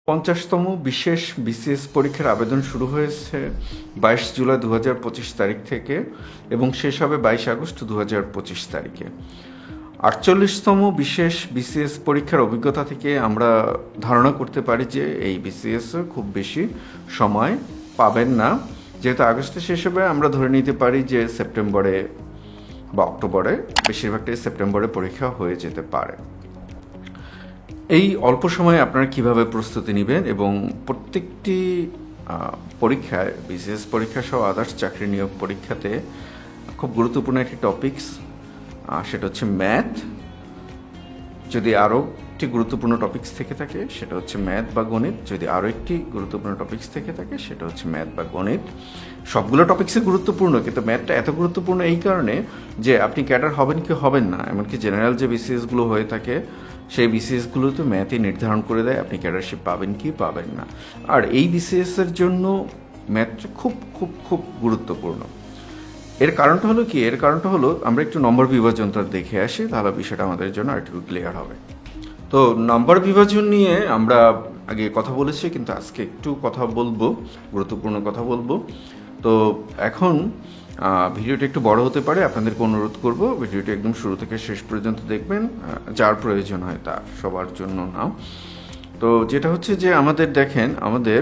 50তম বিশেষ বিসিএস পরীক্ষার আবেদন শুরু হয়েছে 22 জুলাই 2025 তারিখ থেকে এবং শেষ হবে 22 আগস্ট 2025 তারিখে। 48তম বিশেষ বিসিএস পরীক্ষার অভিজ্ঞতা থেকে আমরা ধারণা করতে পারি যে এই বিসিএস খুব বেশি সময় পাবেন না। যেহেতু আগস্টে শেষ হবে, আমরা ধরে নিতে পারি যে সেপ্টেম্বরে বা অক্টোবরে, বেশিরভাগটাই সেপ্টেম্বরে পরীক্ষা হয়ে যেতে পারে। এই অল্প সময়ে আপনারা কিভাবে প্রস্তুতি নেবেন এবং প্রত্যেকটি পরীক্ষায়, বিসিএস পরীক্ষা সহ আদার্স চাকরি নিয়োগ পরীক্ষাতে খুব গুরুত্বপূর্ণ একটি টপিকস, সেটা হচ্ছে ম্যাথ। যদি আরও একটি গুরুত্বপূর্ণ টপিকস থেকে থাকে সেটা হচ্ছে ম্যাথ বা গণিত। যদি আরও একটি গুরুত্বপূর্ণ টপিকস থেকে থাকে সেটা হচ্ছে ম্যাথ বা গণিত। সবগুলো টপিক্সই গুরুত্বপূর্ণ, কিন্তু ম্যাথটা এত গুরুত্বপূর্ণ এই কারণে যে আপনি ক্যাডার হবেন কি হবেন না, এমনকি জেনারেল যে বিসিএসগুলো হয়ে থাকে সেই বিসিএসগুলো তো ম্যাথই নির্ধারণ করে দেয় আপনি ক্যাডারশিপ পাবেন কি পাবেন না। আর এই বিসিএসের জন্য ম্যাথটা খুব খুব খুব গুরুত্বপূর্ণ। এর কারণটা হলো কি? এর কারণটা হলো আমরা একটু নম্বর বিভাজনটা দেখে আসি, তাহলে বিষয়টা আমাদের জন্য আরেকটু ক্লিয়ার হবে। তো নম্বর বিভাজন নিয়ে আমরা আগে কথা বলেছি, কিন্তু আজকে একটু কথা বলবো, গুরুত্বপূর্ণ কথা বলবো। তো এখন ভিডিওটা একটু বড় হতে পারে, আপনাদেরকে অনুরোধ করব ভিডিওটি একদম শুরু থেকে শেষ পর্যন্ত দেখবেন, যার প্রয়োজন হয় তা, সবার জন্য না। তো যেটা হচ্ছে যে আমাদের দেখেন, আমাদের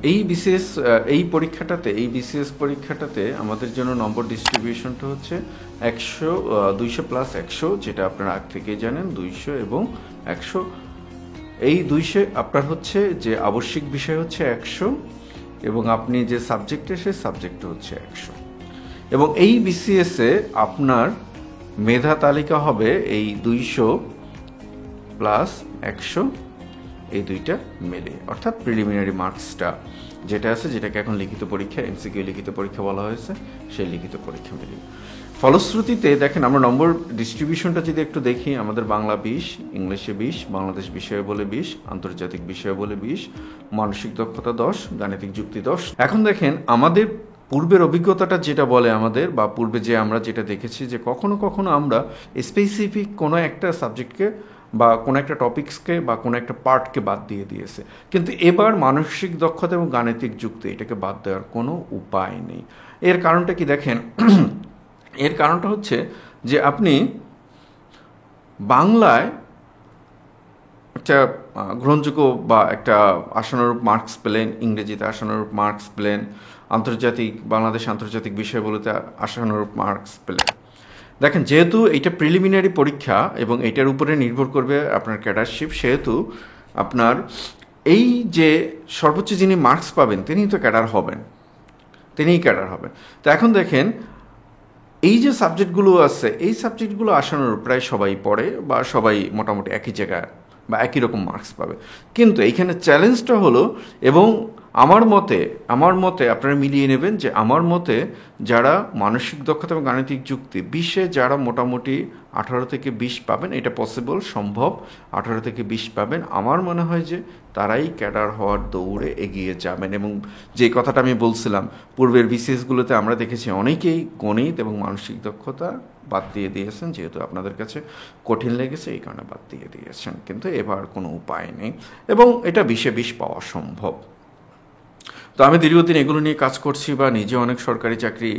এই বিসিএস এই বিসিএস পরীক্ষাটাতে আমাদের জন্য নম্বর ডিস্ট্রিবিউশনটা হচ্ছে 100, 200 প্লাস 100, যেটা আপনারা আগ থেকেই জানেন, 200 এবং 100। এই 200 আপনার হচ্ছে যে আবশ্যিক বিষয় হচ্ছে 100 এবং আপনি যে সাবজেক্টে, সেই সাবজেক্টটা হচ্ছে 100। এবং এই বিসিএসে আপনার মেধা তালিকা হবে এই 200 প্লাস 100, এই দুইটা মিলে, অর্থাৎ প্রিলিমিনারি মার্কসটা যেটা আছে, যেটাকে এখন লিখিত পরীক্ষা, এমসিকিউ লিখিত পরীক্ষা বলা হয়েছে, সেই লিখিত পরীক্ষা মিলে। ফলশ্রুতিতে দেখেন, আমরা নম্বর ডিস্ট্রিবিউশনটা যদি একটু দেখি, আমাদের বাংলা 20, ইংলিশে 20, বাংলাদেশ বিষয় বলে 20, আন্তর্জাতিক বিষয় বলে 20, মানসিক দক্ষতা 10, গাণিতিক যুক্তি 10। এখন দেখেন আমাদের পূর্বের অভিজ্ঞতাটা যেটা বলে আমাদের, বা পূর্বে যে আমরা যেটা দেখেছি, যে কখনো কখনো আমরা স্পেসিফিক কোনো একটা সাবজেক্টকে বা কোনো একটা টপিক্সকে বা কোনো একটা পার্টকে বাদ দিয়ে দিয়েছে, কিন্তু এবার মানসিক দক্ষতা এবং গাণিতিক যুক্তি এটাকে বাদ দেওয়ার কোনো উপায় নেই। এর কারণটা কি দেখেন, এর কারণটা হচ্ছে যে আপনি বাংলায় একটা গ্রহণযোগ্য বা একটা আশানুরূপ মার্কস পেলেন, ইংরেজিতে আশানুরূপ মার্কস পেলেন, বাংলাদেশ আন্তর্জাতিক বিষয়গুলোতে আশানুরূপ মার্কস পেলেন। দেখেন, যেহেতু এইটা প্রিলিমিনারি পরীক্ষা এবং এটার উপরে নির্ভর করবে আপনার ক্যাডারশিপ, সেহেতু আপনার এই যে সর্বোচ্চ যিনি মার্কস পাবেন তিনিই তো ক্যাডার হবেন, তিনিই ক্যাডার হবেন। তো এখন দেখেন, এই যে সাবজেক্টগুলো আছে, এই সাবজেক্টগুলো আশানুরূপ প্রায় সবাই পড়ে বা সবাই মোটামুটি একই জায়গায় বা একই রকম মার্কস পাবে। কিন্তু এইখানে চ্যালেঞ্জটা হলো, এবং আমার মতে আপনারা মিলিয়ে নেবেন যে আমার মতে যারা মানসিক দক্ষতা এবং গাণিতিক যুক্তি 20-এ যারা মোটামুটি 18 থেকে 20 পাবেন, এটা পসিবল, সম্ভব, 18 থেকে 20 পাবেন, আমার মনে হয় যে তারাই ক্যাডার হওয়ার দৌড়ে এগিয়ে যাবেন। এবং যে কথাটা আমি বলছিলাম, পূর্বের বিসিএসগুলোতে আমরা দেখেছি অনেকেই গণিত এবং মানসিক দক্ষতা বাদ দিয়ে দিয়েছেন, যেহেতু আপনাদের কাছে কঠিন লেগেছে এই কারণে বাদ দিয়ে দিয়েছেন, কিন্তু এবার কোনো উপায় নেই এবং এটা 20-এ 20 পাওয়া সম্ভব। তো আমি দীর্ঘদিন এগুলো নিয়ে কাজ করছি বা নিজে অনেক সরকারি চাকরি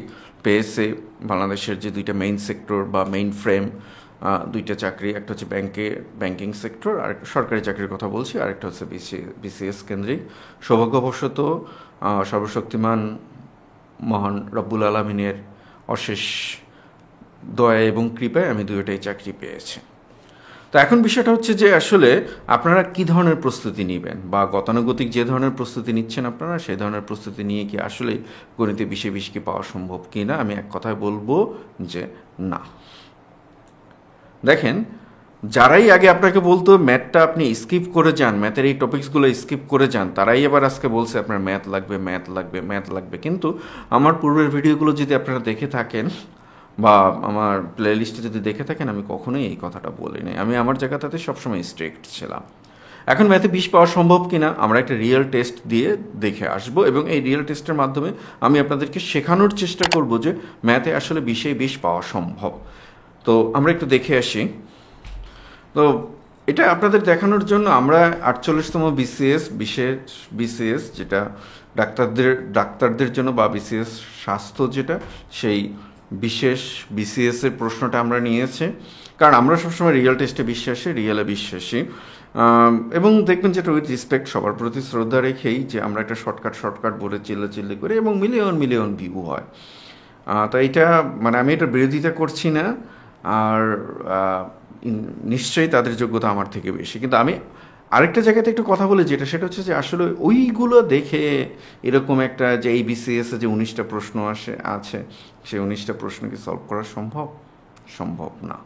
পেয়েছে। বাংলাদেশের যে দুইটা মেইন সেক্টর বা মেইন ফ্রেম, দুইটা চাকরি, একটা হচ্ছে ব্যাংকিং সেক্টর, আর সরকারি চাকরির কথা বলছি, আরেকটা হচ্ছে বিসিএস কেন্দ্রিক। সৌভাগ্যবশত সর্বশক্তিমান মহান রব্বুল আলামিনের অশেষ দয়া এবং কৃপায় আমি দুইটাই চাকরি পেয়েছি। তো এখন বিষয়টা হচ্ছে যে আসলে আপনারা কি ধরনের প্রস্তুতি নেবেন, বা গতানুগতিক যে ধরনের প্রস্তুতি নিচ্ছেন আপনারা, সেই ধরনের প্রস্তুতি নিয়ে কি আসলে গণিতে 20-এ 20 কি পাওয়া সম্ভব কি না? আমি এক কথায় বলবো যে না। দেখেন, যারাই আগে আপনাকে বলতো ম্যাথটা আপনি স্কিপ করে যান, ম্যাথের এই টপিকসগুলো স্কিপ করে যান, তারাই এবার আজকে বলছে আপনার ম্যাথ লাগবে, ম্যাথ লাগবে, ম্যাথ লাগবে। কিন্তু আমার পূর্বের ভিডিওগুলো যদি আপনারা দেখে থাকেন বা আমার প্লে লিস্টে যদি দেখে থাকেন, আমি কখনোই এই কথাটা বলিনি। আমি আমার জায়গাটাতে সবসময় স্ট্রিক্ট ছিলাম। এখন ম্যাথে 20 পাওয়া সম্ভব কিনা আমরা একটা রিয়েল টেস্ট দিয়ে দেখে আসবো, এবং এই রিয়েল টেস্টের মাধ্যমে আমি আপনাদেরকে শেখানোর চেষ্টা করব যে ম্যাথে আসলে 20-এ 20 পাওয়া সম্ভব। তো আমরা একটু দেখে আসি। তো এটা আপনাদের দেখানোর জন্য আমরা 48তম বিসিএস বিশেষ বিসিএস, যেটা ডাক্তারদের জন্য, বা বিসিএস স্বাস্থ্য যেটা, সেই বিশেষ বিসিএস এর প্রশ্নটা আমরা নিয়েছি। কারণ আমরা সবসময় রিয়েল টেস্টে বিশ্বাসী, রিয়েলে বিশ্বাসী। এবং দেখবেন যেটা উইথ রেসপেক্ট, সবার প্রতি শ্রদ্ধা রেখেই, যে আমরা একটা শর্টকাট বলে চিল্লাচিল্লি করি এবং মিলিয়ন ভিউ হয়। তো এটা মানে আমি এটার বিরোধিতা করছি না, আর নিশ্চয়ই তাদের যোগ্যতা আমার থেকে বেশি। কিন্তু আমি আরেকটা জায়গাতে একটু কথা বলি, সেটা হচ্ছে যে আসলে ওইগুলো দেখে এরকম একটা, যে এই বিসিএসে যে 19টা প্রশ্ন আছে, সেই 19টা প্রশ্ন কি সলভ করা সম্ভব না।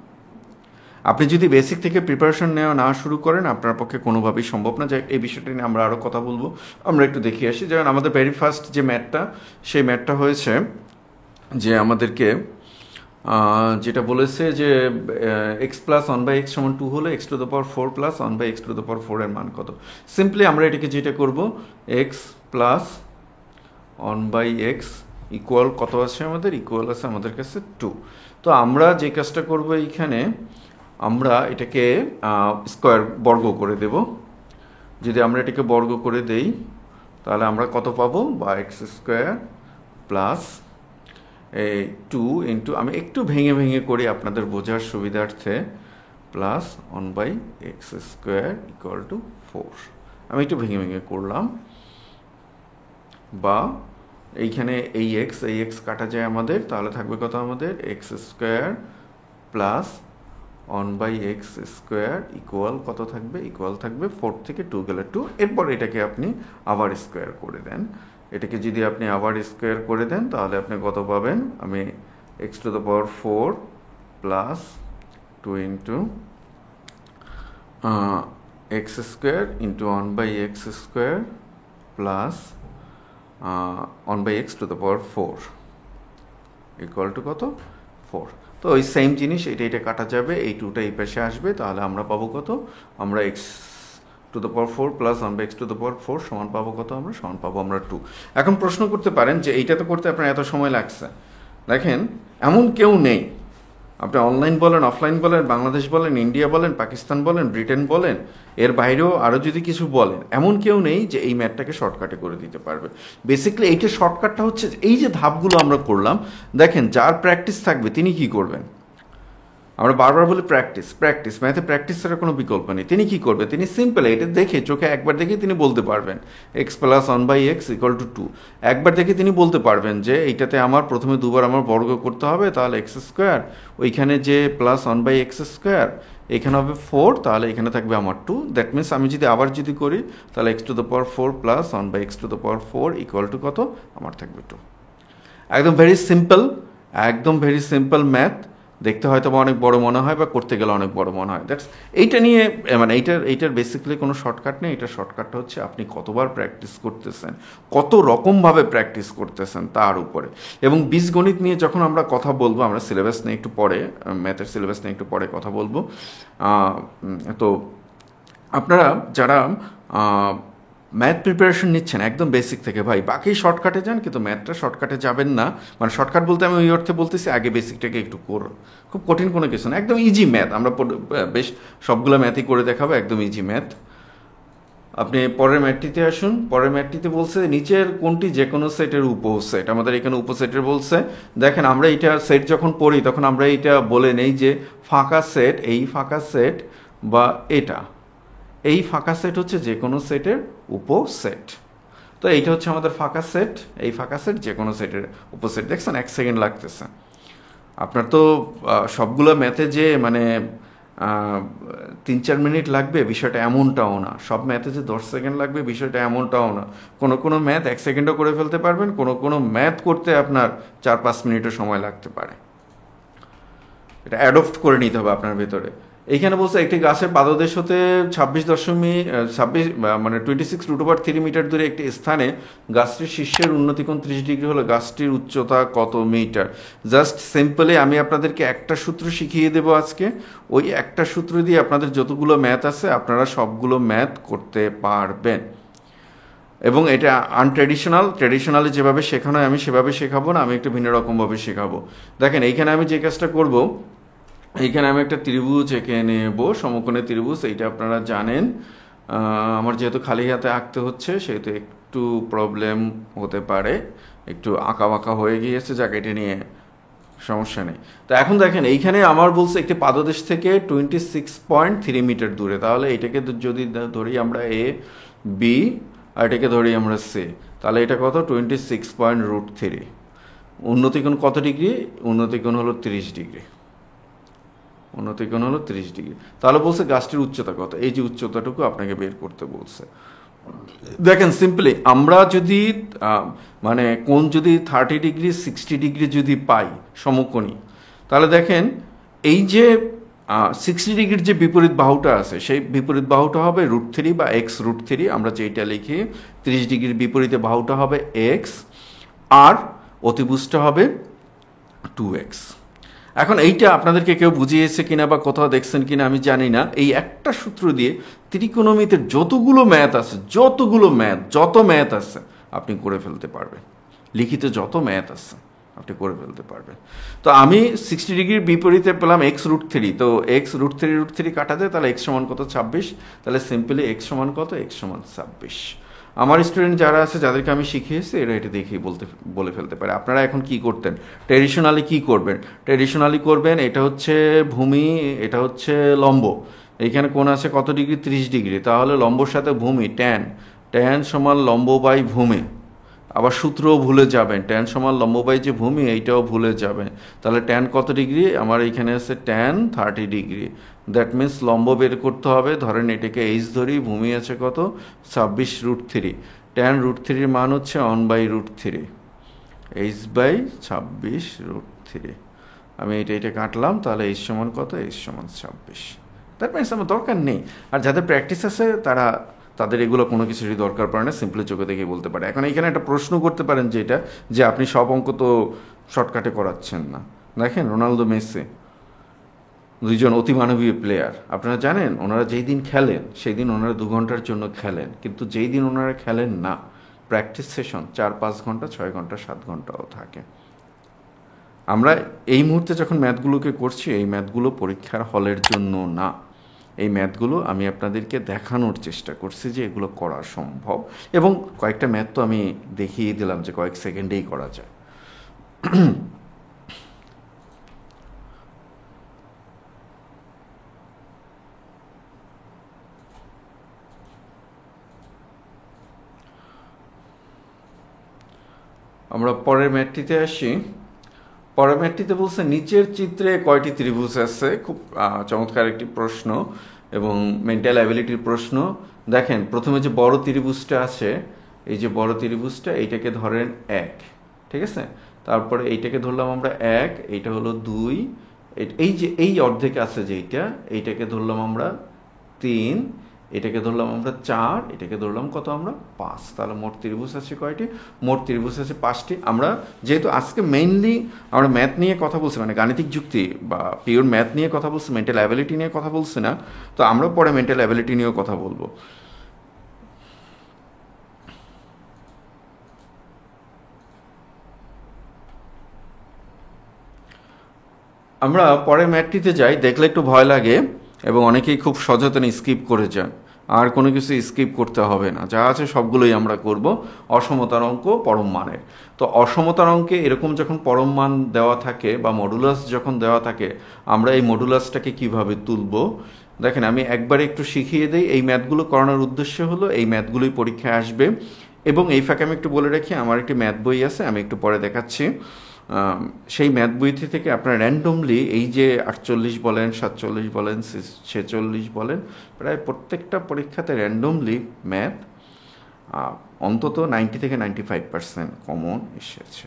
আপনি যদি বেসিক থেকে প্রিপারেশন নেওয়া না শুরু করেন, আপনার পক্ষে কোনোভাবেই সম্ভব না। যাই, এই বিষয়টা নিয়ে আমরা আরও কথা বলবো। আমরা একটু দেখিয়ে আসি। যেমন আমাদের ভেরি ফার্স্ট যে ম্যাথটা, সেই ম্যাথটা হয়েছে যে আমাদেরকে যেটা বলেছে যে এক্স প্লাস 1/x সমান 2 হলে x⁴ প্লাস 1/x⁴ এর মান কত। সিম্পলি আমরা এটাকে যেটা করব, এক্স প্লাস 1/x ইকুয়াল কত আছে আমাদের, ইকুয়াল আছে আমাদের কাছে 2। তো আমরা যে কাজটা করব, এইখানে আমরা এটাকে বর্গ করে দেব। যদি আমরা এটাকে বর্গ করে দেই, তাহলে আমরা কত পাবো, বা x² প্লাস 2 ইন্টু, আমি একটু ভেঙে করি আপনাদের বোঝার সুবিধার্থে, প্লাস 1/x² ইকুয়াল টু 4। আমি একটু ভেঙে করলাম। বা এইখানে এই এক্স কাটা যায় আমাদের, তাহলে থাকবে কত আমাদের, x² প্লাস 1/x² ইকুয়াল কত থাকবে, ইকুয়াল থাকবে 4 থেকে 2 গেলে 2। এরপর এটাকে আপনি আবার স্কোয়ার করে দেন। এটাকে যদি আপনি আবার স্কোয়ার করে দেন, তাহলে আপনি কত পাবেন, আমি x⁴ plus 2 into x² into 1/x² plus 1/x⁴ equal to কত, 4। তো ওই সেম জিনিস, এটা কাটা যাবে, এই 2টা এই পাশে আসবে, তাহলে আমরা পাবো কত, আমরা x⁴ প্লাস 1/x⁴ সমান পাবো কত, আমরা সমান পাবো আমরা 2। এখন প্রশ্ন করতে পারেন যে এইটা তো করতে আপনার এত সময় লাগছে। দেখেন, এমন কেউ নেই, আপনি অনলাইন বলেন, অফলাইন বলেন, বাংলাদেশ বলেন, ইন্ডিয়া বলেন, পাকিস্তান বলেন, ব্রিটেন বলেন, এর বাইরেও আরও যদি কিছু বলেন, এমন কেউ নেই যে এই ম্যাথটাকে শর্টকাটে করে দিতে পারবে। বেসিক্যালি এইটা শর্টকাটটা হচ্ছে এই যে ধাপগুলো আমরা করলাম, দেখেন যার প্র্যাকটিস থাকবে তিনি কি করবেন, আমরা বারবার বলি প্র্যাকটিস, ম্যাথে প্র্যাকটিস ছাড়া কোনো বিকল্প নেই। তিনি কি করবে, তিনি সিম্পল এটা দেখে, চোখে একবার দেখে তিনি বলতে পারবেন x plus 1/x equal to 2। একবার দেখে তিনি বলতে পারবেন যে এইটাতে আমার প্রথমে দুবার আমার বর্গ করতে হবে, তাহলে x², ওইখানে যে প্লাস 1/x², এখানে হবে 4, তাহলে এখানে থাকবে আমার 2। দ্যাট মিনস আমি যদি আবার করি, তাহলে x⁴ plus 1/x⁴ equal to কত, আমার থাকবে 2। একদম ভেরি সিম্পল ম্যাথ। দেখতে হয়তো অনেক বড় মনে হয়, বা করতে গেলে অনেক বড় মনে হয়। দ্যাটস, এইটা নিয়ে মানে এইটার বেসিক্যালি কোনো শর্টকাট নেই। এটা শর্টকাটটা হচ্ছে আপনি কতবার প্র্যাকটিস করতেছেন, কত রকমভাবে প্র্যাকটিস করতেছেন তার উপরে। এবং বীজগণিত নিয়ে যখন আমরা কথা বলবো, আমরা সিলেবাস নিয়ে একটু পরে, ম্যাথের সিলেবাস নিয়ে একটু পরে কথা বলবো। তো আপনারা যারা ম্যাথ প্রিপারেশন নিচ্ছেন একদম বেসিক থেকে, ভাই বাকি শর্টকাটে যান, কিন্তু ম্যাথটা শর্টকাটে যাবেন না। মানে শর্টকাট বলতে আমি ওই অর্থে বলতেছি, আগে বেসিকটাকে একটু করুন। খুব কঠিন কোনো কিছু না, একদম ইজি ম্যাথ। আমরা বেশ সবগুলো ম্যাথই করে দেখাবো, একদম ইজি ম্যাথ। আপনি পরের ম্যাথটিতে আসুন। পরের ম্যাথটিতে বলছে নিচের কোনটি যে কোনো সেটের উপসেট। আমাদের এখানে উপসেটের বলছে। দেখেন, আমরা এইটা সেট যখন পড়ি, তখন আমরা এইটা বলে নেই যে ফাঁকা সেট, এই ফাঁকা সেট বা এটা, এই ফাঁকা সেট হচ্ছে যে কোনো সেটের উপসেট। তো এইটা হচ্ছে আমাদের ফাঁকা সেট, এই ফাঁকা সেট যে কোনো সেটের উপসেট। দেখছেন 1 সেকেন্ড লাগতেছে। আপনার তো সবগুলো ম্যাথে যে মানে 3-4 মিনিট লাগবে বিষয়টা এমনটাও না। সব ম্যাথে যে 10 সেকেন্ড লাগবে বিষয়টা এমনটাও না। কোনো ম্যাথ 1 সেকেন্ডও করে ফেলতে পারবেন, কোনো ম্যাথ করতে আপনার 4-5 মিনিটও সময় লাগতে পারে। এটা অ্যাডপ্ট করে নিতে হবে আপনার ভেতরে। এইখানে বলছে একটি গাছের পাদদেশ হতে 26 মিটার দূরে একটি স্থানে গাছটির শীর্ষের উন্নতিকোণ 30 ডিগ্রি হলে গাছটির উচ্চতা কত মিটার। জাস্ট সিম্পলি আমি আপনাদেরকে একটা সূত্র শিখিয়ে দেবো আজকে। ওই একটা সূত্র দিয়ে আপনাদের যতগুলো ম্যাথ আছে আপনারা সবগুলো ম্যাথ করতে পারবেন। এবং এটা ট্রেডিশনালি যেভাবে শেখানো হয় আমি সেভাবে শেখাবো না, আমি একটু ভিন্ন রকমভাবে শেখাবো। দেখেন এইখানে আমি যে কাজটা করব, এইখানে আমি একটা ত্রিভুজ এঁকে নেব, সমকোণী ত্রিভুজ, এইটা আপনারা জানেন। আমার যেহেতু খালি হাতে আঁকতে হচ্ছে সেহেতু একটু প্রবলেম হতে পারে, একটু আঁকা বাঁকা হয়ে গিয়েছে, যাকে এটা নিয়ে সমস্যা নেই। তো এখন দেখেন এইখানে আমার বলছে একটি পাদদেশ থেকে 26.3 মিটার দূরে, তাহলে এটাকে যদি ধরি আমরা এ, বি, আর এটাকে ধরি আমরা সি, তাহলে এটা কত? 26.√3। উন্নতিকোণ কত ডিগ্রি? উন্নতিকোণ হলো 30 ডিগ্রি। উন্নতিকোণ হলো 30 ডিগ্রি। তাহলে বলছে গাছটির উচ্চতা কত? এই যে উচ্চতাটুকু আপনাকে বের করতে বলছে। দেখেন সিম্পলি আমরা যদি মানে কোণ যদি 30 ডিগ্রি 60 ডিগ্রি যদি পাই সমকোণী, তাহলে দেখেন এই যে 60 ডিগ্রির যে বিপরীত বাহুটা আছে সেই বিপরীত বাহুটা হবে √3 বা x√3। আমরা যেটা লিখি 30 ডিগ্রির বিপরীতে বাহুটা হবে x, আর অতিভুজটা হবে 2x। এখন এইটা আপনাদেরকে কেউ বুঝিয়েছে কিনা বা কোথাও দেখছেন কিনা আমি জানি না। এই একটা সূত্র দিয়ে ত্রিকোণমিতিতে যতগুলো ম্যাথ আছে, যত ম্যাথ আছে আপনি করে ফেলতে পারবেন। লিখিত যত ম্যাথ আছে আপনি করে ফেলতে পারবেন। তো আমি 60 ডিগ্রির বিপরীতে পেলাম x√3, তো x√3 কাটা যায়, তাহলে x সমান কত? 26। তাহলে সিম্পলি x সমান কত? x সমান 26। আমার স্টুডেন্ট যারা আছে, যাদেরকে আমি শিখিয়েছি, এরা এটা দেখেই বলে ফেলতে পারে। আপনারা এখন কি করতেন? ট্রেডিশনালি কি করবেন? ট্রেডিশনালি করবেন, এটা হচ্ছে ভূমি, এটা হচ্ছে লম্ব। এইখানে কোণ আছে কত ডিগ্রি? 30 ডিগ্রি। তাহলে লম্বর সাথে ভূমি, ট্যান সমান লম্ব বাই ভূমি। আবার সূত্রও ভুলে যাবেন, ট্যান সমান লম্ব বাই যে ভূমি, এইটাও ভুলে যাবেন। তাহলে ট্যান কত ডিগ্রি? আমার এইখানে আছে ট্যান 30 ডিগ্রি। দ্যাট মিন্স লম্ব বের করতে হবে। ধরেন এটাকে এইচ ধরি, ভূমি আছে কত? 26√3। ট্যান √3-র মান হচ্ছে 1/√3, এইচ বাই 26√3। আমি এটা কাটলাম, তাহলে এইচ সমান কত? এইচ সমান 26। দ্যাট মিনস আমার দরকার নেই। আর যাদের প্র্যাকটিস আছে তাদের এগুলো কোনো কিছুরই দরকার পড়ে না, সিম্পলি চোখে দেখে বলতে পারে। এখন এইখানে একটা প্রশ্ন করতে পারেন যে আপনি সব অঙ্ক তো শর্টকাটে করাচ্ছেন না। দেখেন রোনালদো, মেসি, দুইজন অতিমানবীয় প্লেয়ার। আপনারা জানেন ওনারা যেই দিন খেলেন সেই দিন ওনারা 2 ঘন্টার জন্য খেলেন, কিন্তু যেই দিন ওনারা খেলেন না, প্র্যাকটিস সেশন 4-5 ঘন্টা, 6 ঘন্টা, 7 ঘন্টাও থাকে। আমরা এই মুহূর্তে যখন ম্যাথগুলোকে করছি, এই ম্যাথগুলো পরীক্ষার হলের জন্য না। এই ম্যাথগুলো আমি আপনাদেরকে দেখানোর চেষ্টা করছি যে এগুলো করা সম্ভব, এবং কয়েকটা ম্যাথ তো আমি দেখিয়ে দিলাম যে কয়েক সেকেন্ডেই করা যায়। আমরা পরের ম্যাথটিতে আসি। পরের ম্যাথটিতে বলছে নিচের চিত্রে কয়টি ত্রিভুজ আছে? খুব চমৎকার একটি প্রশ্ন এবং মেন্টাল অ্যাবিলিটির প্রশ্ন। দেখেন প্রথমে যে বড় ত্রিভুজটা আছে, এই যে বড় ত্রিভুজটা, এইটাকে ধরেন 1, ঠিক আছে? তারপরে এইটাকে ধরলাম আমরা 1, এইটা হলো 2, এই যে এই অর্ধেক আছে এইটাকে ধরলাম আমরা 3, এটাকে ধরলাম আমরা 4, এটাকে ধরলাম কত আমরা? 5। তাহলে মোট ত্রিভুজ আছে কয়টি? মোট ত্রিভুজ আছে 5টি। আমরা যেহেতু আজকে মেইনলি আমরা ম্যাথ নিয়ে কথা বলছি, মানে গাণিতিক যুক্তি বা পিওর ম্যাথ নিয়ে কথা বলছি, মেন্টাল অ্যাবিলিটি নিয়ে কথা বলছি না, তো আমরা পরে মেন্টাল অ্যাবিলিটি নিয়েও কথা বলবো। আমরা পরে ম্যাথটিতে যাই, দেখলে একটু ভয় লাগে এবং অনেকেই খুব সযত্নে স্কিপ করে যান। আর কোনো কিছু স্কিপ করতে হবে না, যা আছে সবগুলোই আমরা করব। অসমতার অঙ্ক পরম মানের। তো অসমতার অঙ্কে এরকম যখন পরম মান দেওয়া থাকে বা মডুলাস যখন দেওয়া থাকে, আমরা এই মডুলাসটাকে কিভাবে তুলব? দেখেন আমি একবারে একটু শিখিয়ে দিই। এই ম্যাথগুলো করানোর উদ্দেশ্য হলো এই ম্যাথগুলোই পরীক্ষায় আসবে। এবং এই ফাঁকে আমি একটু বলে রাখি, আমার একটি ম্যাথ বই আছে, আমি একটু পরে দেখাচ্ছি। সেই ম্যাথ বইটি থেকে আপনারা র্যান্ডমলি এই যে 48 বলেন, 47 বলেন, 46 বলেন, প্রায় প্রত্যেকটা পরীক্ষাতে র্যান্ডমলি ম্যাথ অন্তত 90 থেকে 95% কমন এসেছে।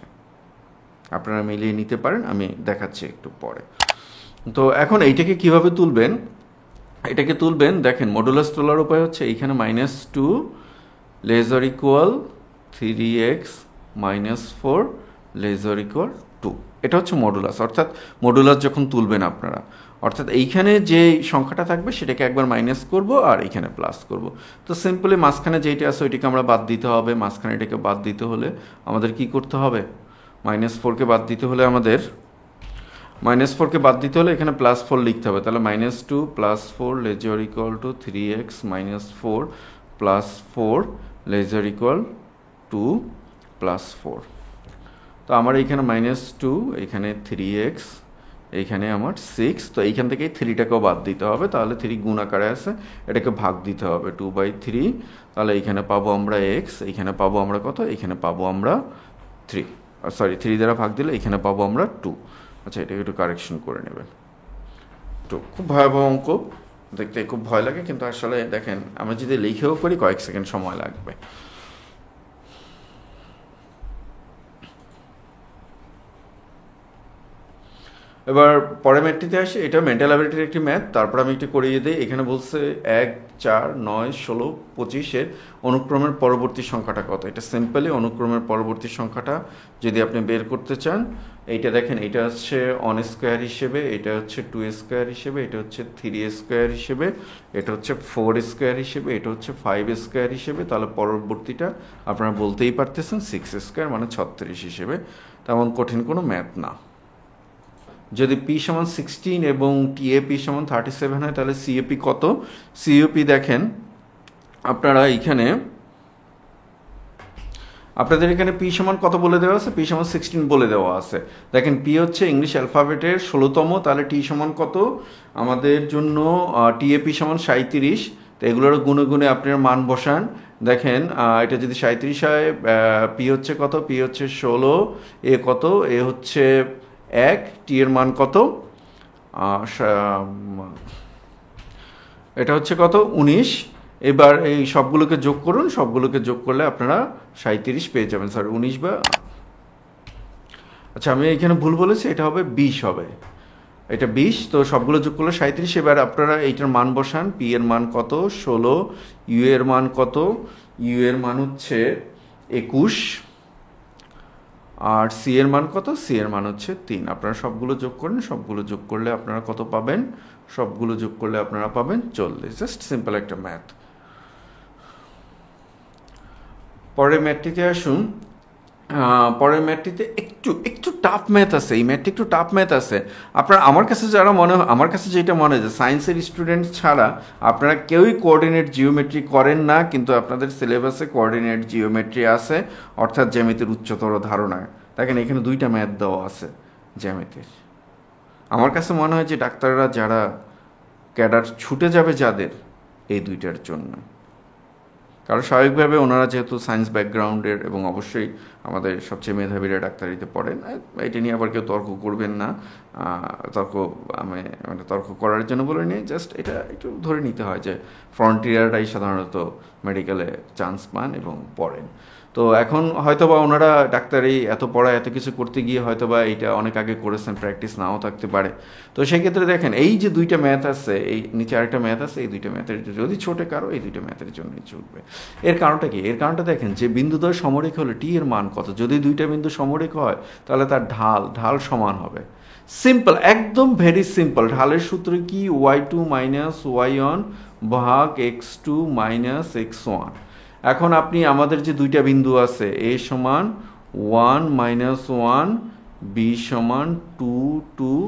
আপনারা মিলিয়ে নিতে পারেন, আমি দেখাচ্ছি একটু পরে। তো এখন এইটাকে কিভাবে তুলবেন? এটাকে তুলবেন, দেখেন মডুলাস তোলার উপায় হচ্ছে এইখানে -2 ≤ 3x - 4 ≤ 2। এটা হচ্ছে মডুলাস। অর্থাৎ মডুলাস যখন তুলবেন আপনারা, অর্থাৎ এইখানে যে সংখ্যাটা থাকবে সেটাকে একবার মাইনাস করব আর এইখানে প্লাস করব। তো সিম্পলি মাঝখানে যেইটা আছে ওইটাকে আমরা বাদ দিতে হবে। মাঝখানে এটাকে বাদ দিতে হলে আমাদের কি করতে হবে? -4কে বাদ দিতে হলে আমাদের -4কে বাদ দিতে হলে এখানে +4 লিখতে হবে, তাহলে -2 +4 লেজার ইকুয়াল টু 3x -4 +4 লেজার ইকুয়াল টু +4। তো আমার এইখানে -2, এখানে 3x, এইখানে আমার 6, তো এইখান থেকে 3টাকেও বাদ দিতে হবে, তাহলে 3 গুণ আকারে আছে, এটাকে ভাগ দিতে হবে 2/3, তাহলে এইখানে পাবো আমরা x, এইখানে পাবো আমরা কত, এইখানে পাবো আমরা 3, সরি 3 দ্বারা ভাগ দিলে এইখানে পাবো আমরা 2। আচ্ছা, এটাকে একটু কারেকশন করে নেবেন। তো খুব ভয়াবহ অঙ্ক, দেখতে খুব ভয় লাগে, কিন্তু আসলে দেখেন আমরা যদি লিখেও করি কয়েক সেকেন্ড সময় লাগবে। এবার পরের ম্যাথটিতে আসি, এটা মেন্টাল অ্যাবিলিটির একটি ম্যাথ, তারপর আমি একটু করিয়ে দিই। এখানে বলছে 1, 4, 9, 16, 25-এর অনুক্রমের পরবর্তী সংখ্যাটা কত। এটা সিম্পলি অনুক্রমের পরবর্তী সংখ্যাটা যদি আপনি বের করতে চান, এইটা দেখেন, এটা হচ্ছে 1 স্কোয়ার হিসেবে, এটা হচ্ছে 2 স্কোয়ার হিসেবে, এটা হচ্ছে 3 স্কোয়ার হিসেবে, এটা হচ্ছে 4 স্কোয়ার হিসেবে, এটা হচ্ছে 5 স্কোয়ার হিসেবে, তাহলে পরবর্তীটা আপনারা বলতেই পারতেছেন 6 স্কোয়ার মানে 36 হিসেবে। তেমন কঠিন কোনো ম্যাথ না। যদি p সমান 16 এবং TAP সমান 37 হয়, তাহলে CAP কত? CAP দেখেন আপনারা এইখানে, আপনাদের এখানে p সমান কত বলে দেওয়া আছে? p সমান 16 বলে দেওয়া আছে। দেখেন p হচ্ছে ইংলিশ অ্যালফাবেটের 16তম, তাহলে t সমান কত আমাদের জন্য? TAP সমান 37। তো এগুলোর গুণে গুণে আপনার মান বসান। দেখেন এটা যদি 37 হয়, p হচ্ছে কত? p হচ্ছে 16, এ কত? এ হচ্ছে 1, t এর মান কত? এটা হচ্ছে কত? 19। এবার এই সবগুলোকে যোগ করুন, সবগুলোকে যোগ করলে আপনারা 37 পেয়ে যাবেন, স্যার 19 বা, আচ্ছা আমি এখানে ভুল বলেছি, এটা হবে 20 হবে, এটা 20। তো সবগুলো যোগ করলে 37। এবার আপনারা এইটার মান বসান। p এর মান কত? 16। u এর মান কত? u এর মান হচ্ছে 21। আর c এর মান কত? c এর মান হচ্ছে 3। আপনারা সবগুলো যোগ করেন, সবগুলো যোগ করলে আপনারা কত পাবেন? সবগুলো যোগ করলে আপনারা পাবেন 40। জাস্ট সিম্পল একটা ম্যাথ। পরের ম্যাথটিতে আসুন। পরের ম্যাথটিতে একটু টাফ ম্যাথ আছে, এই ম্যাথটি একটু টাফ ম্যাথ আছে। আপনারা আমার কাছে আমার কাছে যেটা মনে হয় যে সায়েন্সের স্টুডেন্ট ছাড়া আপনারা কেউই কোঅর্ডিনেট জিওমেট্রি করেন না, কিন্তু আপনাদের সিলেবাসে কোঅর্ডিনেট জিওমেট্রি আছে, অর্থাৎ জ্যামিতির উচ্চতর ধারণা। দেখেন এখানে 2টা ম্যাথ দেওয়া আছে জ্যামিতির। আমার কাছে মনে হয় যে ডাক্তাররা যারা ক্যাডার ছুটে যাবে যাদের, এই 2টার জন্য। কারণ স্বাভাবিকভাবে ওনারা যেহেতু সায়েন্স ব্যাকগ্রাউন্ডের এবং অবশ্যই আমাদের সবচেয়ে মেধাবীরা ডাক্তারিতে পড়েন, এটা নিয়ে আবার কেউ তর্ক করবেন না। মানে তর্ক করার জন্য বলে নিই, জাস্ট এটা একটু ধরে নিতে হয় যে ফ্রন্টিয়াররাই সাধারণত মেডিকেলে চান্স পান এবং পড়েন। তো এখন হয়তোবা ওনারা ডাক্তারি এত পড়া এত কিছু করতে গিয়ে হয়তোবা এইটা অনেক আগে করেছেন, প্র্যাকটিস নাও থাকতে পারে। তো সেই ক্ষেত্রে দেখেন এই যে 2টা ম্যাথ আছে, এই নিচে আরেকটা ম্যাথ আছে, এই 2টা ম্যাথের যদি ছোটে কারো, এই 2টা ম্যাথের জন্যই চলবে। এর কারণটা কি? এর কারণটা দেখেন যে বিন্দুদ্বয় সমরেখ হলে টি এর মান কত? যদি 2টা বিন্দু সমরেখ হয় তাহলে তার ঢাল সমান হবে। সিম্পল, একদম ভেরি সিম্পল। ঢালের সূত্র কি? y2 মাইনাস y1 ভাগ x2 মাইনাস x1। এখন আপনি আমাদের যে 2টা বিন্দু আছে, a সমান 1 মাইনাস 1, b সমান 2 2,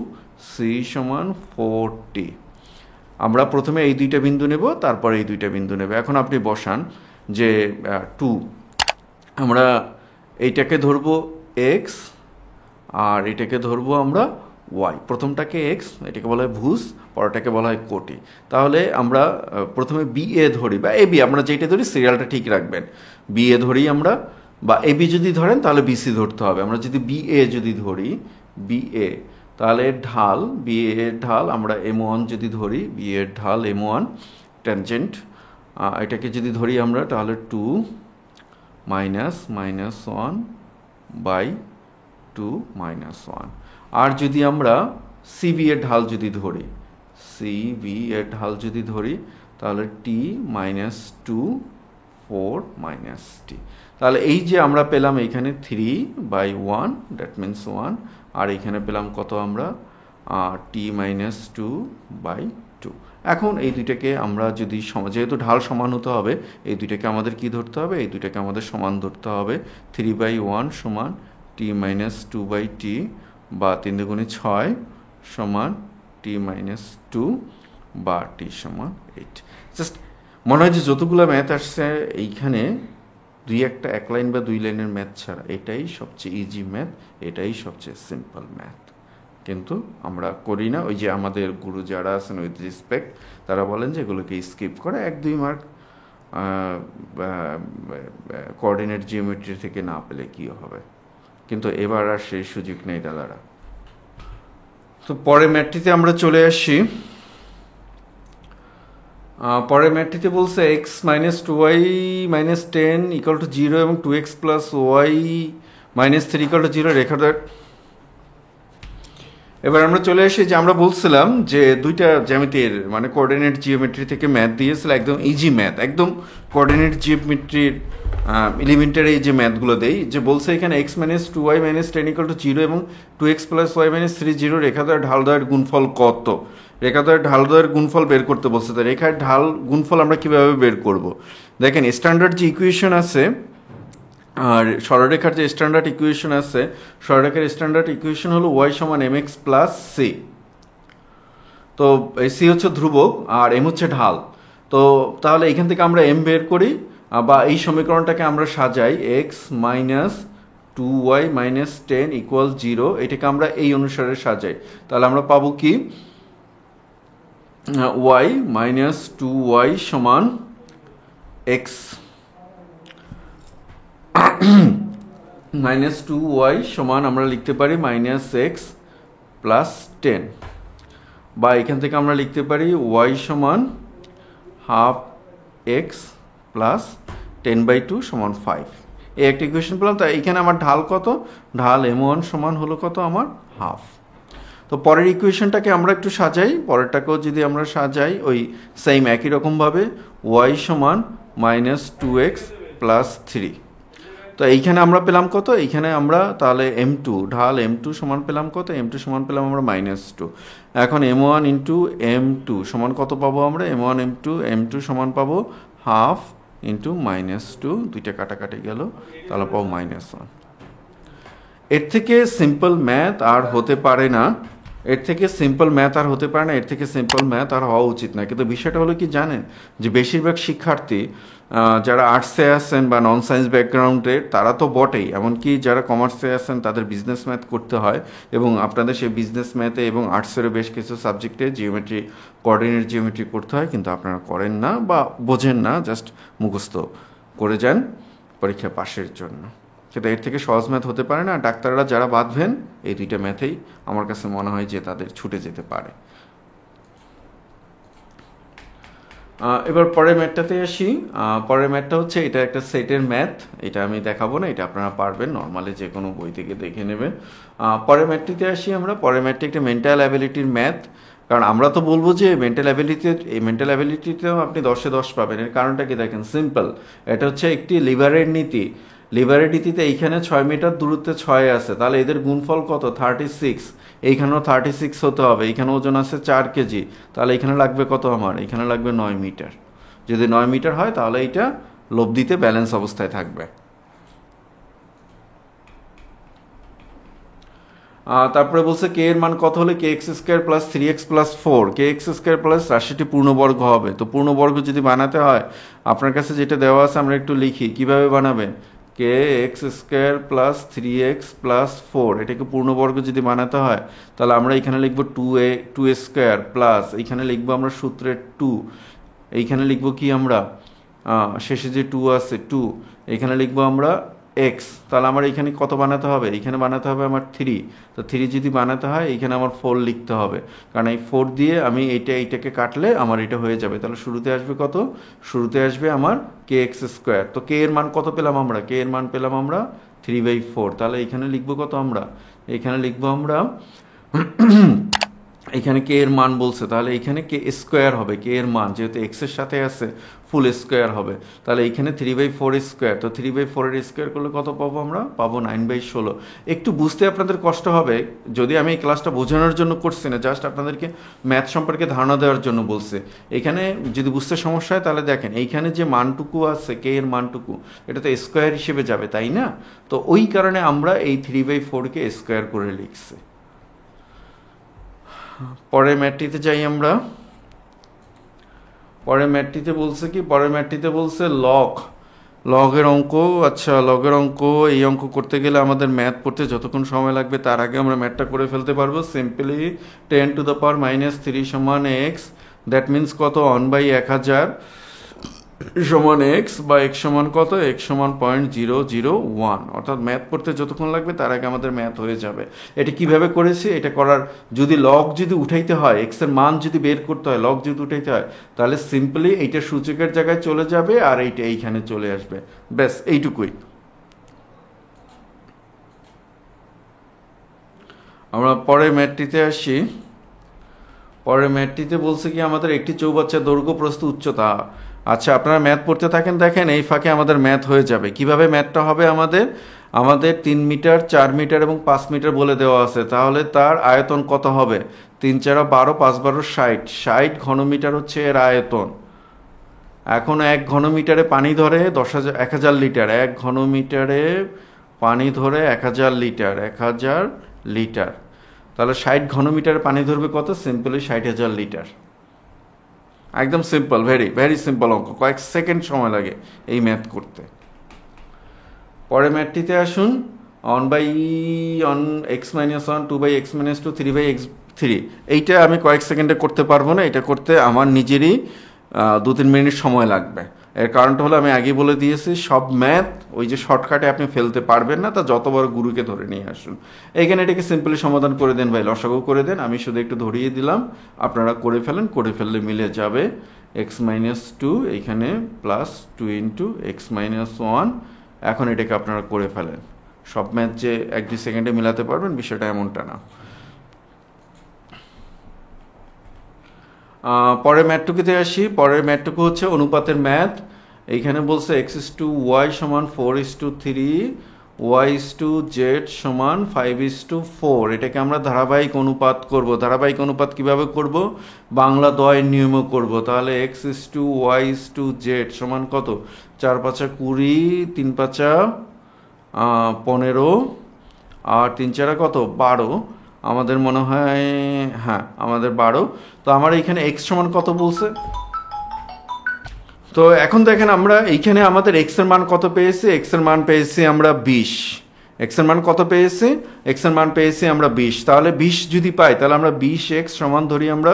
c সমান 4t। আমরা প্রথমে এই 2টা বিন্দু নেব, তারপর এই 2টা বিন্দু নেব। এখন আপনি বসান যে 2, আমরা এইটাকে ধরবো x আর এটাকে ধরবো আমরা y। প্রথমটাকে x, এটাকে বলা হয় ভুজ, পরটাকে বলা হয় কোটি। তাহলে আমরা প্রথমে BA ধরি বা AB, আমরা যেটা ধরি সিরিয়ালটা ঠিক রাখবেন। BA ধরি আমরা, বা AB যদি ধরেন তাহলে BC ধরতে হবে। আমরা যদি BA যদি ধরি, BA, তাহলে ঢাল, BA এর ঢাল আমরা M1 যদি ধরি, BA এর ঢাল M1 ট্যানজেন্ট, এটাকে যদি ধরি আমরা তাহলে 2 মাইনাস 1 বাই 2 মাইনাস 1। আর যদি আমরা CB এর ঢাল যদি ধরি, CB এর ঢাল যদি ধরি তাহলে T মাইনাস 2 4 মাইনাস T। তাহলে এই যে আমরা পেলাম এইখানে 3/1, দ্যাট মিনস 1, আর এইখানে পেলাম কত আমরা? T minus 2/2। এখন এই 2টাকে আমরা যদি যেহেতু ঢাল সমান হতে হবে, এই 2টাকে আমাদের কি ধরতে হবে? এই 2টাকে আমাদের সমান ধরতে হবে। 3/1 সমান T মাইনাস 2/T, বা 3 দুগুণে 6, সমান t-2 বা t সমান 8। জাস্ট মনে হয় যে যতগুলো ম্যাথ আসছে এইখানে এক লাইন বা 2 লাইনের ম্যাথ ছাড়া এটাই সবচেয়ে ইজি ম্যাথ, এটাই সবচেয়ে সিম্পল ম্যাথ, কিন্তু আমরা করি না। ওই যে আমাদের গুরু যারা আছেন উইথ রেসপেক্ট, তারা বলেন যে এগুলোকে স্কিপ করে 1-2 মার্ক কোঅর্ডিনেট জিওমেট্রি থেকে না পেলে কী হবে, কিন্তু এবার আর সেই সুযোগ নেই দাদারা। তো পরে ম্যাথটিতে আমরা চলে আসি। পরের ম্যাথটিতে বলছে x - 2y - 10 = 0 এবং 2x + y - 3 = 0 রেখা দ্বয়। এবার আমরা চলে আসি যে আমরা বলছিলাম যে দুইটা জ্যামিতির মানে কোঅর্ডিনেট জিওমেট্রি থেকে ম্যাথ দিয়েছিল, একদম ইজি ম্যাথ, একদম কোঅর্ডিনেট জিওমেট্রির এলিমেন্টারি যে ম্যাথগুলো দেই, যে বলছে এখানে x - 2y - 10 = 0 এবং 2x + y - 3 0 রেখাদ্বয়ের ঢালদ্বয়ের গুণফল কত? রেখাদ্বয়ের ঢালদ্বয়ের গুণফল বের করতে বলছে। তো রেখার ঢাল গুণফল আমরা কিভাবে বের করব? দেখেন স্ট্যান্ডার্ড যে ইকুয়েশন আছে আর সরলরেখার যে স্ট্যান্ডার্ড ইকুয়েশন আছে, সরলরেখার স্ট্যান্ডার্ড ইকুয়েশন হলো y = mx + c। তো এই c হচ্ছে ধ্রুবক আর m হচ্ছে ঢাল। তো তাহলে এখান থেকে আমরা m বের করি, বা এই সমীকরণটাকে আমরা সাজাই x - 2y - 10 = 0, এটাকে আমরা এই অনুসারে সাজাই। তাহলে আমরা পাবো কি y - 2y = x -2y সমান আমরা লিখতে পারি -x + 10, বা এখান থেকে আমরা লিখতে পারি y সমান ½ x + 10/2 = 5। এই একটা ইকুয়েশন পেলাম। তাই এখানে আমার ঢাল কত? ঢাল m1 সমান হলো কত? আমার হাফ। তো পরের ইকুয়েশনটাকে আমরা একটু সাজাই, পরেরটাকেও যদি আমরা সাজাই ওই সেম একই রকমভাবে y সমান -2x + 3। তো এইখানে আমরা পেলাম কত? এইখানে আমরা তাহলে m2 ঢাল m2 সমান পেলাম কত? m2 সমান পেলাম আমরা -2। এখন m1 × m2 সমান কত পাবো আমরা? m2 সমান পাবো হাফ × -2, দুইটা কাটাকাটি গেল, তাহলে পাবো -1। এর থেকে সিম্পল ম্যাথ আর হতে পারে না, এর থেকে সিম্পল ম্যাথ আর হতে পারে না, এর থেকে সিম্পল ম্যাথ আর হওয়া উচিত না। কিন্তু বিষয়টা হলো কি জানেন, যে বেশিরভাগ শিক্ষার্থী যারা আর্টসে আছেন বা নন সায়েন্স ব্যাকগ্রাউন্ডের তারা তো বটেই, এমনকি যারা কমার্সে আছেন তাদের বিজনেস ম্যাথ করতে হয়, এবং আপনাদের সেই বিজনেস ম্যাথে এবং আর্টসেরও বেশ কিছু সাবজেক্টে জিওমেট্রি, কোঅর্ডিনেট জিওমেট্রি করতে হয়, কিন্তু আপনারা করেন না বা বোঝেন না, জাস্ট মুখস্থ করে যান পরীক্ষা পাশের জন্য। কিন্তু এর থেকে সহজ ম্যাথ হতে পারে না। ডাক্তাররা যারা বাঁধবেন এই দুইটা ম্যাথেই আমার কাছে মনে হয় যে তাদের ছুটে যেতে পারে। এবার পরের ম্যাথটাতে আসি। পরের ম্যাথটা হচ্ছে এটা একটা সেটের ম্যাথ, এটা আমি দেখাবো না, এটা আপনারা পারবেন, নর্মালি যে কোনো বই থেকে দেখে নেবেন। পরের ম্যাথটিতে আসি আমরা। পরের ম্যাথটি একটা মেন্টাল অ্যাবিলিটির ম্যাথ, কারণ আমরা তো বলবো যে মেন্টাল অ্যাবিলিটিতেও আপনি 10-এ 10 পাবেন। এর কারণটা কি দেখেন, সিম্পল, এটা হচ্ছে একটি লিভারের নীতি। লিভারের নীতিতে এইখানে 6 মিটার দূরত্বে 6 আছে, তাহলে এদের গুণফল কত? 36। এইখানেও 36 হতে হবে, এইখানে ওজন আছে 4 কেজি, তাহলে এখানে লাগবে কত? আমার এখানে লাগবে 9 মিটার। যদি 9 মিটার হয় তাহলে এইটা লব্ধিতে ব্যালেন্স অবস্থায় থাকবে। তারপরে বলছে কে এর মান কত হলে kx² + 3x + 4, kx² + রাশিটি পূর্ণবর্গ হবে। তো পূর্ণবর্গ যদি বানাতে হয় আপনার কাছে যেটা দেওয়া আছে আমরা একটু লিখি কিভাবে বানাবেন। kx² + 3x + 4, এটাকে পূর্ণবর্গ যদি বানাতে হয় তাহলে আমরা এখানে লিখব 2² প্লাস এইখানে লিখবো আমরা সূত্রের 2, এইখানে লিখবো কি আমরা শেষে যে 2 আছে 2, এখানে লিখবো আমরা x। তাহলে আমার এখানে কত বানাতে হবে? এখানে বানাতে হবে আমার 3। তো 3 যদি বানাতে হয় এখানে আমার 4 লিখতে হবে, কারণ এই 4 দিয়ে আমি এইটাকে কাটলে আমার এটা হয়ে যাবে। তাহলে শুরুতে আসবে কত? শুরুতে আসবে আমার kx²। তো k এর মান কত পেলাম আমরা? k এর মান পেলাম আমরা 3/4। তাহলে এখানে লিখবো কত আমরা? এখানে লিখবো আমরা এখানে কে এর মান বলছে, তাহলে এখানে k² হবে। কে এর মান যেহেতু x এর সাথে আছে ফুল স্কোয়ার হবে, তাহলে এখানে 3/4²। তো 3/4² করলে কত পাবো আমরা? পাবো 9/16। একটু বুঝতে আপনাদের কষ্ট হবে, যদি আমি এই ক্লাসটা বোঝানোর জন্য করছি না, জাস্ট আপনাদেরকে ম্যাথ সম্পর্কে ধারণা দেওয়ার জন্য বলছি। এখানে যদি বুঝতে সমস্যা হয় তাহলে দেখেন এইখানে যে মানটুকু আছে কে এর মানটুকু, এটা তো স্কোয়ার হিসেবে যাবে, তাই না? তো ওই কারণে আমরা এই 3/4কে স্কোয়ার করে লিখছি। পরের ম্যাটটিতে যাই আমরা। পরের ম্যাটটিতে বলছে কি, পরের ম্যাটটিতে বলছে লগের অঙ্ক। আচ্ছা, লগের অঙ্ক, এই অঙ্ক করতে গেলে আমাদের ম্যাথ পড়তে যতক্ষণ সময় লাগবে তার আগে আমরা ম্যাথটা করে ফেলতে পারবো। সিম্পলি 10⁻³ সমান এক্স, দ্যাট মিন্স কত, 1/1000 সমান এক্স, বা এক্স সমান কত, এক্স সমান 0.001। অর্থাৎ ম্যাথ পড়তে যতক্ষণ লাগবে তার আগে আমাদের ম্যাথ হয়ে যাবে। এটা কিভাবে করেছি, এটা করার যদি লগ যদি উঠাইতে হয়, এক্স এর মান যদি বের করতে হয়, লগ যদি উঠাইতে হয়, তাহলে সিম্পলি এইটা সূচকের জায়গায় চলে যাবে আর এইটা এইখানে চলে আসবে, ব্যাস এইটুকুই। আমরা পরের ম্যাথটিতে আসি। পরের ম্যাথটিতে বলছে কি আমাদের একটি চৌবাচ্চা দৈর্ঘ্য প্রস্থ উচ্চতা। আচ্ছা, আপনারা ম্যাথ পড়তে থাকেন, দেখেন এই ফাঁকে আমাদের ম্যাথ হয়ে যাবে। কিভাবে ম্যাথটা হবে আমাদের, 3 মিটার, 4 মিটার এবং 5 মিটার বলে দেওয়া আছে। তাহলে তার আয়তন কত হবে, 3 × 12, 5 × 12 60, 60 ঘনমিটার হচ্ছে এর আয়তন। এখন 1 ঘনমিটারে পানি ধরে 1000 লিটার, 1 ঘনমিটারে পানি ধরে 1000 লিটার, 1000 লিটার। তাহলে 60 ঘনমিটারে পানি ধরবে কত, সিম্পলি 60,000 লিটার। একদম সিম্পল, ভেরি ভেরি সিম্পল অঙ্ক, কয়েক সেকেন্ড সময় লাগে এই ম্যাথ করতে। পরে ম্যাথটিতে আসুন। 1/(x−1), 2/(x−2), 3/(x3). এইটা আমি কয়েক সেকেন্ডে করতে পারবো না, এটা করতে আমার নিজেরই 2-3 মিনিট সময় লাগবে। এর কারণটা হলো আমি আগেই বলে দিয়েছি, সব ম্যাথ ওই যে শর্টকাটে আপনি ফেলতে পারবেন না, তা যত বড় গুরুকে ধরে নিয়ে আসুন। এইখানে এটাকে সিম্পলি সমাধান করে দেন ভাই, লসাগু করে দেন, আমি শুধু একটু ধরিয়ে দিলাম, আপনারা করে ফেলেন, করে ফেললে মিলে যাবে। x−2 এইখানে প্লাস 2 × x−1। এখন এটাকে আপনারা করে ফেলেন। সব ম্যাথ যে 1-2 সেকেন্ডে মিলাতে পারবেন বিষয়টা এমনটা না। পরের ম্যাথটুকুতে আসি। পরের ম্যাথটুকু হচ্ছে অনুপাতের ম্যাথ। এইখানে বলছে x/y সমান 4/3, y/z সমান 5/4। এটাকে আমরা ধারাবাহিক অনুপাত করব। ধারাবাহিক অনুপাত কিভাবে করব, বাংলা দয়ের নিয়মে করব। তাহলে x/y/z সমান কত, 4×5 = 20, 3×5 = 15, আর 3×4 কত, 12। আমাদের মনে হয়, হ্যাঁ আমাদের 12। তো আমার এইখানে এক্স সমান কত বলছে। তো এখন দেখেন আমরা এইখানে আমাদের এক্স এর মান কত পেয়েছি, এক্স এর মান পেয়েছি আমরা 20। এক্স এর মান কত পেয়েছি, এক্স এর মান পেয়েছি আমরা 20। তাহলে 20 যদি পাই তাহলে আমরা 20x সমান ধরি আমরা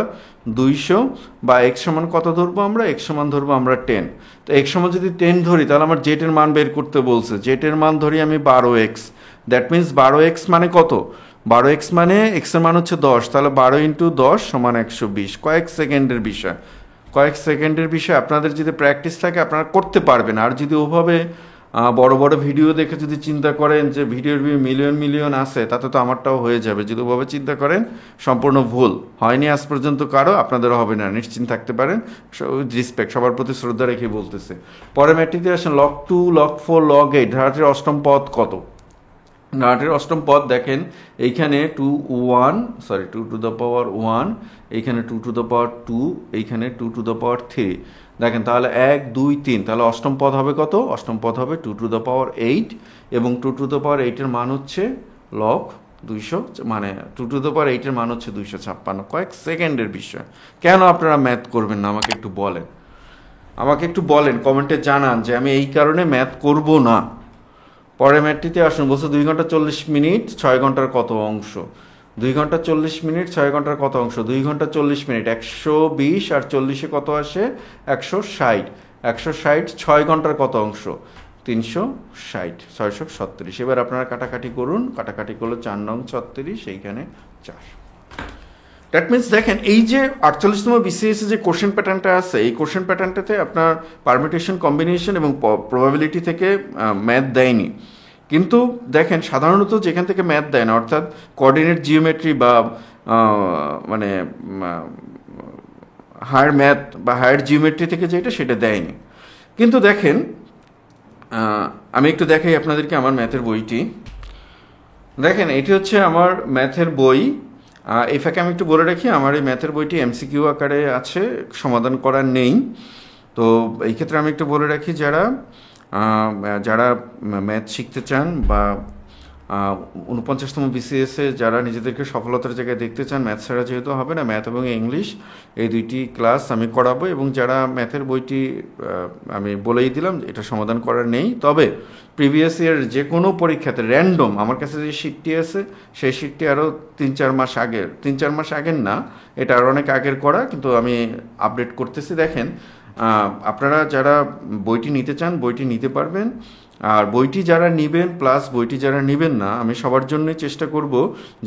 200, বা এক্স সমান কত ধরবো আমরা, এক্স সমান ধরবো আমরা 10। তো এক্স সমান যদি 10 ধরি তাহলে আমার জেড এর মান বের করতে বলছে। জেড এর মান ধরি আমি 12x, দ্যাট মিন্স 12x মানে কত, 12x মানে এক্স এর মান হচ্ছে 10, তাহলে 12 × 10 সমান 120। কয়েক সেকেন্ডের বিষয়, কয়েক সেকেন্ডের বিষয়। আপনাদের যদি প্র্যাকটিস থাকে আপনারা করতে পারবেন। আর যদি ওভাবে বড় বড় ভিডিও দেখে যদি চিন্তা করেন যে ভিডিওর মিলিয়ন মিলিয়ন আছে, তাতে তো আমারটাও হয়ে যাবে। যদি ওভাবে চিন্তা করেন সম্পূর্ণ ভুল। হয়নি আজ পর্যন্ত কারো, আপনাদেরও হবে না, নিশ্চিন্ত থাকতে পারেন। রিসপেক্ট, সবার প্রতি শ্রদ্ধা রেখে বলতেছে। পরে ম্যাট্রিতে আসেন log 2, log 4, log 8। ধারাটির অষ্টম পদ কত, ধারাটির অষ্টম পদ দেখেন এইখানে 2 to the power 1, এইখানে 2 to the power 2, এইখানে 2 to the power 3। দেখেন তাহলে 1, 2, 3, তাহলে অষ্টম পদ হবে কত, অষ্টম পদ হবে 2 to the power 8, এবং 2 to the power 8 এর মান হচ্ছে log 200, মানে 2 to the power 8 এর মান হচ্ছে 256। কয়েক সেকেন্ডের বিষয়। কেন আপনারা ম্যাথ করবেন না আমাকে একটু বলেন, আমাকে একটু বলেন, কমেন্টে জানান যে আমি এই কারণে ম্যাথ করব না। পরের ম্যাথটিতে আসুন। বলছে 2 ঘন্টা 40 মিনিট 6 ঘন্টার কত অংশ। 2 ঘন্টা 40 মিনিট 6 ঘন্টার কত অংশ, 2 ঘন্টা 40 মিনিট 120, আর 40-এ কত আসে, 160। 160 6 ঘন্টার কত অংশ, 360, 636। এবার আপনারা কাটাকাটি করুন, কাটাকাটি করলে 4 নং 36, এইখানে 4। দ্যাট মিনস দেখেন এই যে 48তম বিসিএস যে কোশ্চেন প্যাটার্নটা আছে, এই কোশ্চেন প্যাটার্নটাতে আপনার পারমিটেশন, কম্বিনেশন এবং প্রবাবিলিটি থেকে ম্যাথ দেয়নি। কিন্তু দেখেন সাধারণত যেখান থেকে ম্যাথ দেয় না, অর্থাৎ কোঅর্ডিনেট জিওমেট্রি বা মানে হায়ার ম্যাথ বা হায়ার জিওমেট্রি থেকে যেটা, সেটা দেয়নি। কিন্তু দেখেন আমি একটু দেখাই আপনাদেরকে আমার ম্যাথের বইটি। দেখেন এটি হচ্ছে আমার ম্যাথের বই। এই ফাঁকে আমি একটু বলে রাখি, আমার এই ম্যাথের বইটি এমসিকিউ আকারে আছে, সমাধান করার নেই। তো এই ক্ষেত্রে আমি একটু বলে রাখি, যারা ম্যাথ শিখতে চান বা 49তম বিসিএসে যারা নিজেদেরকে সফলতার জায়গায় দেখতে চান, ম্যাথ ছাড়া যেহেতু হবে না, ম্যাথ এবং ইংলিশ এই দুইটি ক্লাস আমি করাবো। এবং যারা ম্যাথের বইটি আমি বলেই দিলাম এটা সমাধান করার নেই, তবে প্রিভিয়াস ইয়ার যে কোনো পরীক্ষাতে র্যান্ডম আমার কাছে যে শিটটি আছে সেই শিটটি আরও 3-4 মাস আগের, 3-4 মাস আগের না, এটা আরও অনেক আগের করা, কিন্তু আমি আপডেট করতেছি। দেখেন আপনারা যারা বইটি নিতে চান বইটি নিতে পারবেন। আর বইটি যারা নেবেন প্লাস বইটি যারা নেবেন না, আমি সবার জন্যই চেষ্টা করব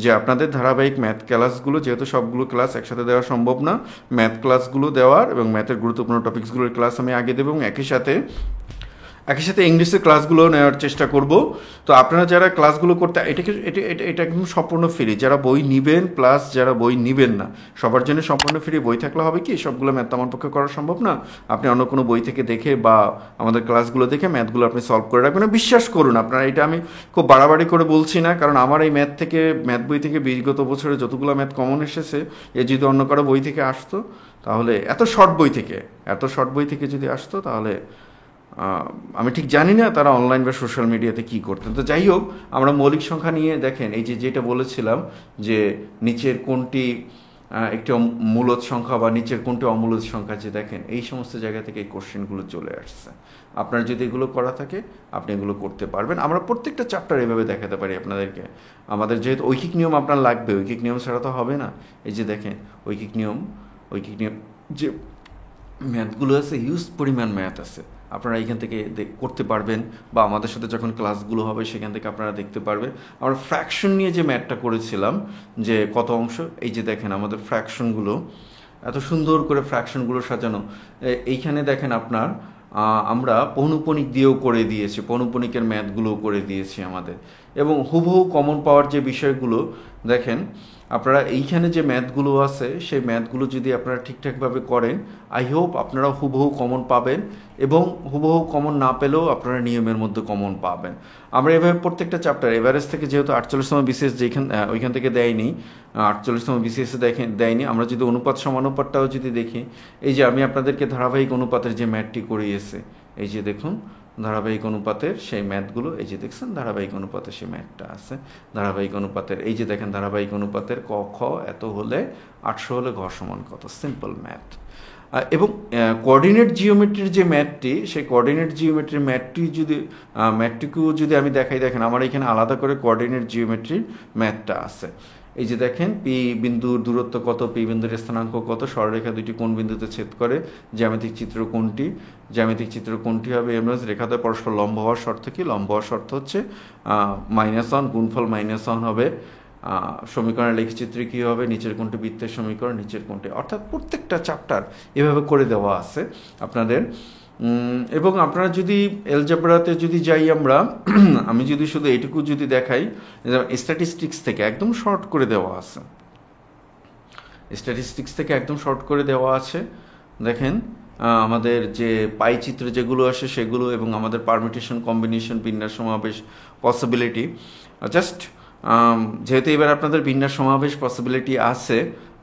যে আপনাদের ধারাবাহিক ম্যাথ ক্লাসগুলো, যেহেতু সবগুলো ক্লাস একসাথে দেওয়া সম্ভব না, ম্যাথ ক্লাসগুলো দেওয়ার এবং ম্যাথের গুরুত্বপূর্ণ টপিকসগুলোর ক্লাস আমি আগে দেবো, এবং একই সাথে ইংলিশের ক্লাসগুলো নেওয়ার চেষ্টা করব। তো আপনারা যারা ক্লাসগুলো করতে, এটা একদম সম্পূর্ণ ফ্রি, যারা বই নেবেন প্লাস যারা বই নেবেন না, সবার জন্য সম্পূর্ণ ফ্রি। বই থাকলে হবে কি, সবগুলো ম্যাথ আমার পক্ষে করা সম্ভব না, আপনি অন্য কোনো বই থেকে দেখে বা আমাদের ক্লাসগুলো দেখে ম্যাথগুলো আপনি সলভ করে রাখবেন। বিশ্বাস করুন, আপনারা, এটা আমি খুব বাড়াবাড়ি করে বলছি না, কারণ আমার এই ম্যাথ বই থেকে বিগত বছরে যতগুলো ম্যাথ কমন এসেছে, এ যদি অন্য কারো বই থেকে আসতো, তাহলে এত শর্ট বই থেকে যদি আসতো, তাহলে আমি ঠিক জানি না তারা অনলাইন বা সোশ্যাল মিডিয়াতে কী করতেন। তো যাই হোক, আমরা মৌলিক সংখ্যা নিয়ে দেখেন, এই যেটা বলেছিলাম যে নিচের কোনটি একটি মূলদ সংখ্যা বা নিচের কোনটি অমূলদ সংখ্যা, যে দেখেন এই সমস্ত জায়গা থেকে এই কোশ্চেনগুলো চলে আসছে। আপনার যদি এগুলো করা থাকে আপনি এগুলো করতে পারবেন। আমরা প্রত্যেকটা চ্যাপ্টার এভাবে দেখাতে পারি আপনাদেরকে। আমাদের যেহেতু ঐকিক নিয়ম আপনার লাগবে, ঐকিক নিয়ম ছাড়া তো হবে না। এই যে দেখেন ঐকিক নিয়ম যে ম্যাথগুলো আছে, হিউজ পরিমাণ ম্যাথ আছে, আপনারা এইখান থেকে করতে পারবেন, বা আমাদের সাথে যখন ক্লাসগুলো হবে সেখান থেকে আপনারা দেখতে পারবেন। আমরা ফ্র্যাকশন নিয়ে যে ম্যাথটা করেছিলাম, যে কত অংশ, এই যে দেখেন আমাদের ফ্র্যাকশনগুলো এত সুন্দর করে ফ্র্যাকশনগুলো সাজানো। এইখানে দেখেন আপনার আমরা পৌনঃপুনিক দিয়েও করে দিয়েছি, পৌনঃপুনিকের ম্যাথগুলোও করে দিয়েছি আমাদের। এবং হুবহু কমন পাওয়ার যে বিষয়গুলো দেখেন, আপনারা এইখানে যে ম্যাথগুলো আছে সেই ম্যাথগুলো যদি আপনারা ঠিকঠাকভাবে করেন, আই হোপ আপনারা হুবহু কমন পাবেন, এবং হুবহু কমন না পেলেও আপনারা নিয়মের মধ্যে কমন পাবেন। আমরা এভাবে প্রত্যেকটা চ্যাপ্টার এভারেজ থেকে, যেহেতু 48তম বিসিএস ওইখান থেকে দেয়নি, 48তম বিসিএসে দেয়নি, আমরা যদি অনুপাত সমানুপাতটাও যদি দেখি, এই যে আমি আপনাদেরকে ধারাবাহিক অনুপাতের যে ম্যাথটি করিয়েছে, এই যে দেখুন ধারাবাহিক অনুপাতের সেই ম্যাথগুলো, এই যে দেখছেন ধারাবাহিক অনুপাতের সেই ম্যাথটা আছে। ধারাবাহিক অনুপাতের এই যে দেখেন ধারাবাহিক অনুপাতের ক খ এত হলে 800 হলে ঘ সমান কত, সিম্পল ম্যাথ। এবং কোঅর্ডিনেট জিওমেট্রির যে ম্যাথটি, সেই কোঅর্ডিনেট জিওমেট্রির ম্যাথটিকেও যদি আমি দেখাই, দেখেন আমার এখানে আলাদা করে কোঅর্ডিনেট জিওমেট্রির ম্যাথটা আছে। এই যে দেখেন পি বিন্দুর দূরত্ব কত, পি বিন্দুর স্থানাঙ্ক কত, সরলরেখা দুটি কোন বিন্দুতে ছেদ করে, জ্যামিতিক চিত্র কোনটি হবে, এমএস রেখাদ্বয় পরস্পর লম্ব হওয়ার শর্ত কি, লম্ব হওয়ার শর্ত হচ্ছে -1 গুণফল -1 হবে। সমীকরণের লেখচিত্রে কী হবে, নিচের কোনটি বৃত্তের সমীকরণ, নিচের কোনটি, অর্থাৎ প্রত্যেকটা চ্যাপ্টার এভাবে করে দেওয়া আছে আপনাদের। এবং আপনারা যদি এলজেব্রাতে যদি যাই আমরা, আমি যদি শুধু এইটুকু যদি দেখাই, স্ট্যাটিস্টিক্স থেকে একদম শর্ট করে দেওয়া আছে, দেখেন আমাদের যে পাই চিত্র যেগুলো আসে সেগুলো, এবং আমাদের পারমিটেশন, কম্বিনেশন, বিন্যাস, সমাবেশ, পসিবিলিটি, জাস্ট যেহেতু এবার আপনাদের বিন্যাস, সমাবেশ, পসিবিলিটি আছে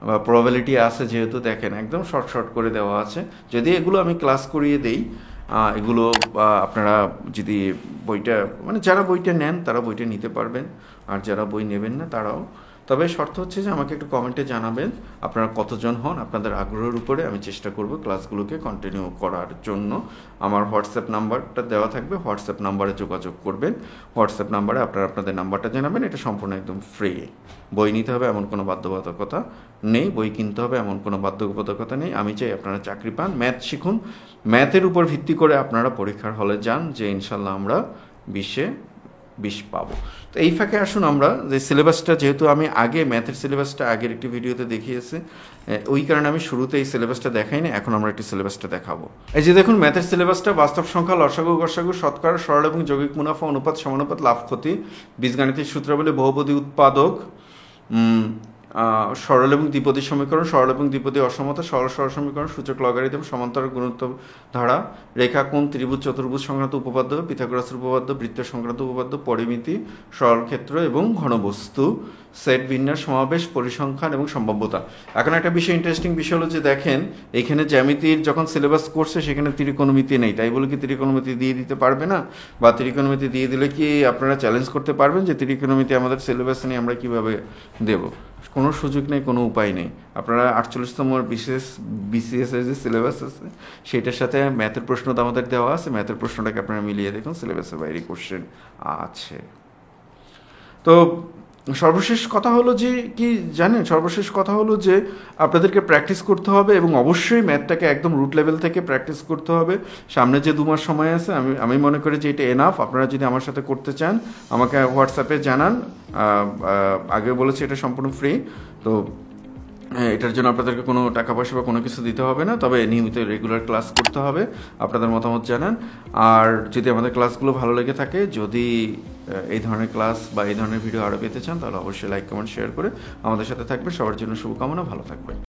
বা প্রবাবিলিটি আছে, যেহেতু দেখেন একদম শর্ট করে দেওয়া আছে। যদি এগুলো আমি ক্লাস করিয়ে দেই, এগুলো আপনারা যদি বইটা, মানে যারা বইটা নেন তারা বইটা নিতে পারবেন, আর যারা বই নেবেন না তারাও। তবে শর্ত হচ্ছে যে আমাকে একটু কমেন্টে জানাবেন আপনারা কতজন হন, আপনাদের আগ্রহের উপরে আমি চেষ্টা করব ক্লাসগুলোকে কন্টিনিউ করার জন্য। আমার হোয়াটসঅ্যাপ নাম্বারটা দেওয়া থাকবে, হোয়াটসঅ্যাপ নাম্বারে যোগাযোগ করবেন। হোয়াটসঅ্যাপ নাম্বারে আপনারা আপনাদের নাম্বারটা জানাবেন, এটা সম্পূর্ণ একদম ফ্রি। বই নিতে হবে এমন কোনো বাধ্যবাধকতা নেই, বই কিনতে হবে এমন কোনো বাধ্যবাধকতা নেই। আমি চাই আপনারা চাকরি পান, ম্যাথ শিখুন, ম্যাথের উপর ভিত্তি করে আপনারা পরীক্ষার হলে যান, যে ইনশাল্লাহ আমরা 20 পাবো। তো এই ফাঁকে আসুন আমরা যে সিলেবাসটা, যেহেতু আমি আগে ম্যাথের সিলেবাসটা আগের একটি ভিডিওতে দেখিয়েছি, ওই কারণে আমি শুরুতে এই সিলেবাসটা দেখাই না, এখন আমরা একটি সিলেবাসটা দেখাবো। এই যে দেখুন ম্যাথের সিলেবাসটা, বাস্তব সংখ্যা, লসাগু, গসাগু, শতকরা, সরল এবং যৌগিক মুনাফা, অনুপাত, সমানুপাত, লাভ ক্ষতি, বীজগাণিতিক সূত্রাবলী, বহুপদী উৎপাদক, সরল এবং দ্বিপদী সমীকরণ, সরল এবং দ্বিপদী অসমতা, সরল সরল সমীকরণ, সূচক লগারিদম, সমান্তরাল গুণোত্তর ধারা, রেখা, কোণ, ত্রিভুজ, চতুর্ভুজ সংক্রান্ত উপপাদ্য, পিথাগোরাসের উপপাদ্য, বৃত্ত সংক্রান্ত উপপাদ্য, পরিমিতি, সরল ক্ষেত্র এবং ঘনবস্তু, সেট বিন্যাস, সমাবেশ, পরিসংখ্যান এবং সম্ভাব্যতা। এখন একটা বিষয়, ইন্টারেস্টিং বিষয় হলো যে দেখেন এখানে জ্যামিতির যখন সিলেবাস করছে সেখানে ত্রিকোণমিতি নেই, তাই বলে কি ত্রিকোণমিতি দিয়ে দিতে পারবে না? বা ত্রিকোণমিতি দিয়ে দিলে কি আপনারা চ্যালেঞ্জ করতে পারবেন যে ত্রিকোণমিতি আমাদের সিলেবাস নিয়ে আমরা কিভাবে দেব? কোনো সুযোগ নেই, কোনো উপায় নেই। আপনারা 48তম বিসিএস এর যে সিলেবাস আছে সেটার সাথে ম্যাথের প্রশ্ন তো আমাদের দেওয়া আছে, ম্যাথের প্রশ্নটাকে আপনারা মিলিয়ে দেখুন, সিলেবাসের বাইরে কোশ্চেন আছে। তো সর্বশেষ কথা হলো যে কি জানেন, সর্বশেষ কথা হলো যে আপনাদেরকে প্র্যাকটিস করতে হবে এবং অবশ্যই ম্যাথটাকে একদম রুট লেভেল থেকে প্র্যাকটিস করতে হবে। সামনে যে 2 মাস সময় আছে, আমি মনে করি যে এটা এনাফ। আপনারা যদি আমার সাথে করতে চান আমাকে হোয়াটসঅ্যাপে জানান। আগে বলেছি এটা সম্পূর্ণ ফ্রি, তো এটার জন্য আপনাদেরকে কোনো টাকা পয়সা বা কোনো কিছু দিতে হবে না, তবে নিয়মিত রেগুলার ক্লাস করতে হবে। আপনাদের মতামত জানান। আর যদি আমাদের ক্লাসগুলো ভালো লেগে থাকে, যদি এই ধরনের ক্লাস বা এই ধরনের ভিডিও আরও পেতে চান, তাহলে অবশ্যই লাইক, কমেন্ট, শেয়ার করে আমাদের সাথে থাকবেন। সবার জন্য শুভকামনা, ভালো থাকবেন।